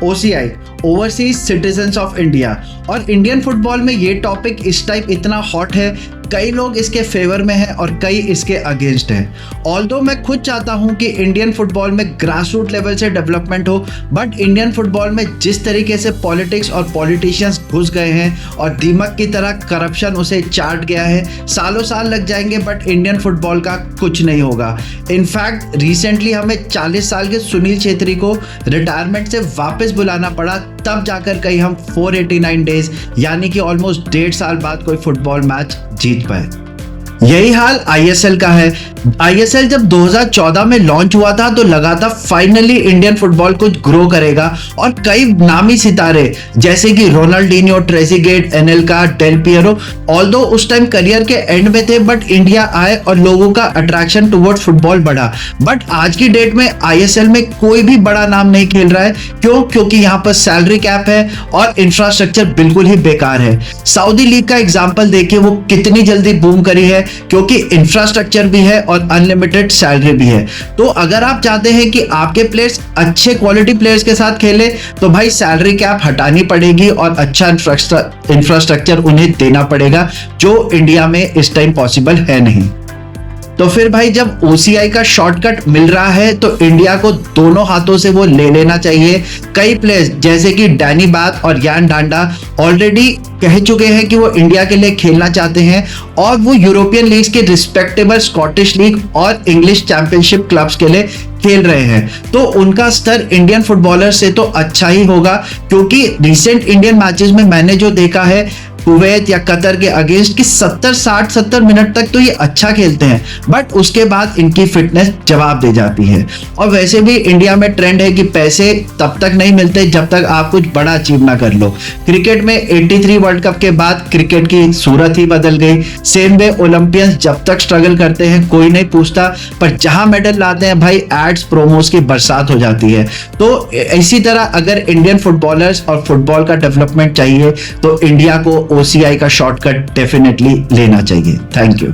OCI, overseas citizens of India. और Indian football में ये टॉपिक इस टाइम इतना हॉट है, कई लोग इसके फेवर में हैं और कई इसके अगेंस्ट हैं। ऑल्दो मैं खुद चाहता हूं कि इंडियन फुटबॉल में ग्रास रूट लेवल से डेवलपमेंट हो, बट इंडियन फुटबॉल में जिस तरीके से पॉलिटिक्स और पॉलिटिशियंस घुस गए हैं और दीमक की तरह करप्शन उसे चाट गया है, सालों साल लग जाएंगे बट इंडियन फुटबॉल का कुछ नहीं होगा। इनफैक्ट रिसेंटली हमें 40 साल के सुनील छेत्री को रिटायरमेंट से वापस बुलाना पड़ा, तब जाकर कहीं हम 489 डेज यानी कि ऑलमोस्ट 1.5 साल बाद कोई फुटबॉल मैच जीत पाए। यही हाल ISL का है। ISL जब 2014 में लॉन्च हुआ था तो लगा था फाइनली इंडियन फुटबॉल कुछ ग्रो करेगा और कई नामी सितारे जैसे कि रोनाल्डिनियो, ट्रेज़िगेट, एनेल्का, डेल पियरो ऑल्दो उस टाइम करियर के एंड में थे, बट इंडिया आए और लोगों का अट्रैक्शन टुवर्ड्स फुटबॉल बढ़ा। बट आज की डेट में ISL में कोई भी बड़ा नाम नहीं खेल रहा है। क्यों? क्योंकि यहाँ पर सैलरी कैप है और इंफ्रास्ट्रक्चर बिल्कुल ही बेकार है। सऊदी लीग का एग्जाम्पल देखिए, वो कितनी जल्दी बूम करी है क्योंकि इंफ्रास्ट्रक्चर भी है और अनलिमिटेड सैलरी भी है। तो अगर आप चाहते हैं कि आपके प्लेयर्स अच्छे क्वालिटी प्लेयर्स के साथ खेले तो भाई सैलरी कैप हटानी पड़ेगी और अच्छा इंफ्रास्ट्रक्चर उन्हें देना पड़ेगा, जो इंडिया में इस टाइम पॉसिबल है नहीं। तो फिर भाई जब OCI का शॉर्टकट मिल रहा है तो इंडिया को दोनों हाथों से वो ले लेना चाहिए। कई प्लेयर्स जैसे कि डैनी बाथ और यान डांडा ऑलरेडी कह चुके हैं कि वो इंडिया के लिए खेलना चाहते हैं और वो यूरोपियन लीग्स के रिस्पेक्टेबल स्कॉटिश लीग और इंग्लिश चैंपियनशिप क्लब्स के लिए खेल रहे हैं। तो उनका स्तर इंडियन फुटबॉलर से तो अच्छा ही होगा, क्योंकि रिसेंट इंडियन मैचेस में मैंने जो देखा है कुवैत या कतर के अगेंस्ट कि 70 मिनट तक तो ये अच्छा खेलते हैं, बट उसके बाद इनकी फिटनेस जवाब दे जाती है। और वैसे भी इंडिया में ट्रेंड है कि पैसे तब तक नहीं मिलते जब तक आप कुछ बड़ा अचीव ना कर लो। क्रिकेट में 83 वर्ल्ड कप के बाद क्रिकेट की सूरत ही बदल गई। सेम वे ओलंपियंस जब तक स्ट्रगल करते हैं कोई नहीं पूछता, पर जहां मेडल लाते हैं भाई एड्स प्रोमोस की बरसात हो जाती है। तो इसी तरह अगर इंडियन फुटबॉलर्स और फुटबॉल का डेवलपमेंट चाहिए तो इंडिया को OCI का शॉर्टकट डेफिनेटली लेना चाहिए। Thank you.